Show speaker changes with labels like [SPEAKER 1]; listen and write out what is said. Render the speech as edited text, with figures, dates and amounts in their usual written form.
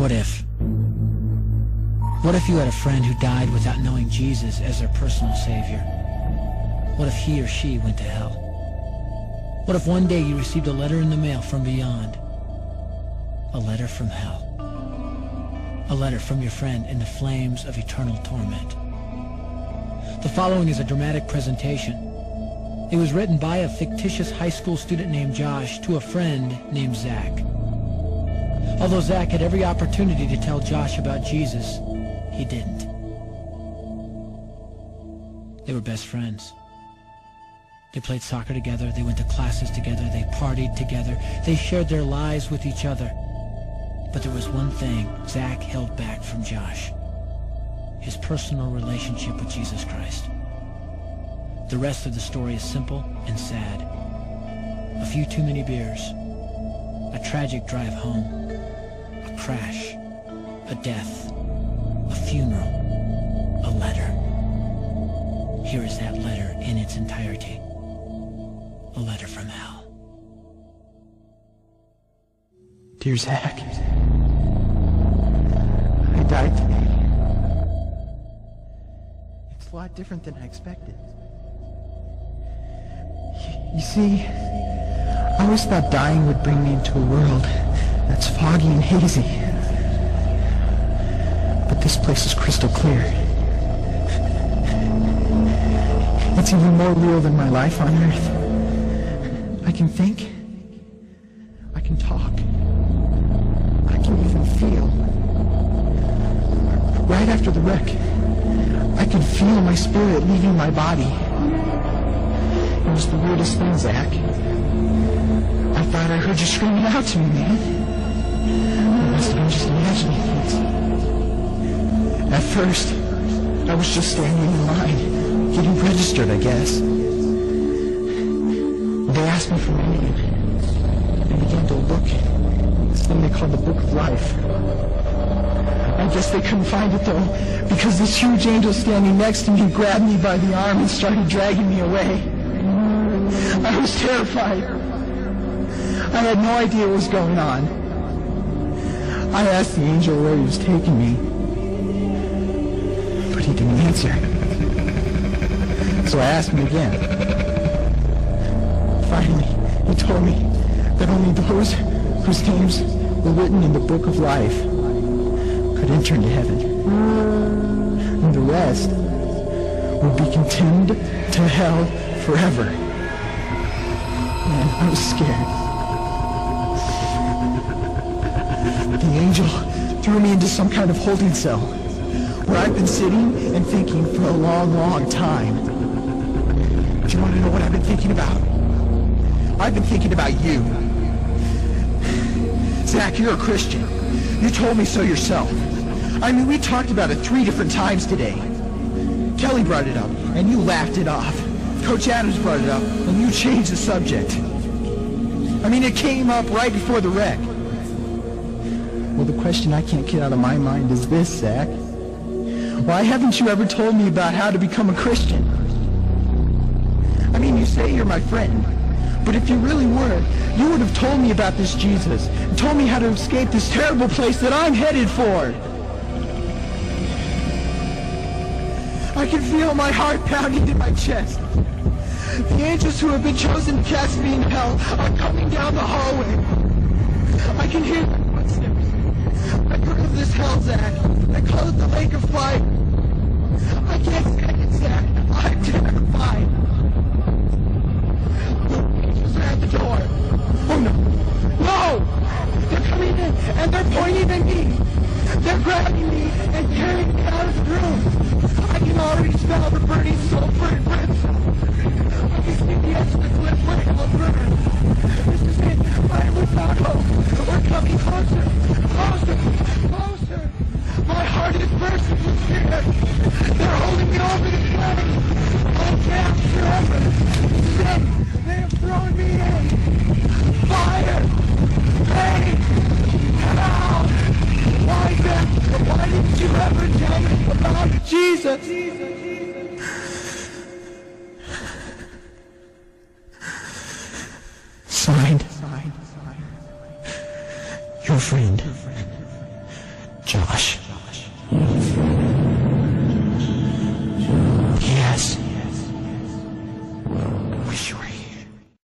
[SPEAKER 1] What if you had a friend who died without knowing Jesus as their personal Savior? What if he or she went to hell? What if one day you received a letter in the mail from beyond? A letter from hell. A letter from your friend in the flames of eternal torment. The following is a dramatic presentation. It was written by a fictitious high school student named Josh to a friend named Zach. Although Zach had every opportunity to tell Josh about Jesus, he didn't. They were best friends. They played soccer together, they went to classes together, they partied together, they shared their lives with each other. But there was one thing Zach held back from Josh: his personal relationship with Jesus Christ. The rest of the story is simple and sad. A few too many beers, a tragic drive home, a crash, a death, a funeral, a letter. Here is that letter in its entirety. A letter from hell.
[SPEAKER 2] Dear Zach, I died today. It's a lot different than I expected. You see, I always thought dying would bring me into a world that's foggy and hazy. But this place is crystal clear. It's even more real than my life on earth. I can think. I can talk. I can even feel. Right after the wreck, I could feel my spirit leaving my body. It was the weirdest thing, Zach. I thought I heard you screaming out to me, man. I must have been just imagining things. At first, I was just standing in line, getting registered, I guess. They asked me for my name. They began to look at this thing they called the Book of Life. I guess they couldn't find it, though, because this huge angel standing next to me grabbed me by the arm and started dragging me away. I was terrified. I had no idea what was going on. I asked the angel where he was taking me, but he didn't answer. So I asked him again. Finally, he told me that only those whose names were written in the Book of Life could enter into heaven. And the rest would be condemned to hell forever. Man, I was scared. The angel threw me into some kind of holding cell where I've been sitting and thinking for a long, long time. Do you want to know what I've been thinking about? I've been thinking about you. Zach, you're a Christian. You told me so yourself. I mean, we talked about it 3 different times today. Kelly brought it up, and you laughed it off. Coach Adams brought it up, and you changed the subject. I mean, it came up right before the wreck. Well, the question I can't get out of my mind is this, Zach. Why haven't you ever told me about how to become a Christian? I mean, you say you're my friend, but if you really were, you would have told me about this Jesus and told me how to escape this terrible place that I'm headed for. I can feel my heart pounding in my chest. The angels who have been chosen to cast me in hell are coming down the hallway. I can hear their footsteps. I've heard of this hell, Zach. They call it the lake of fire. I can't stand it, Zach. I'm terrified. The angels are at the door. Oh, no. No! They're coming in, and they're pointing at me. They're grabbing me and carrying me out of the room. I can already smell the burning sulfur and brimstone. I can see the edge of this lit flame will burn. This is it. I am without hope. We're coming closer. Closer. Closer. My heart is bursting with fear. They're holding me over the flame. I'll camp forever. Sin. They have thrown me in. Fire. Pain. Hell. Why, Zach? Why didn't you ever tell me about Jesus? Signed. Your friend.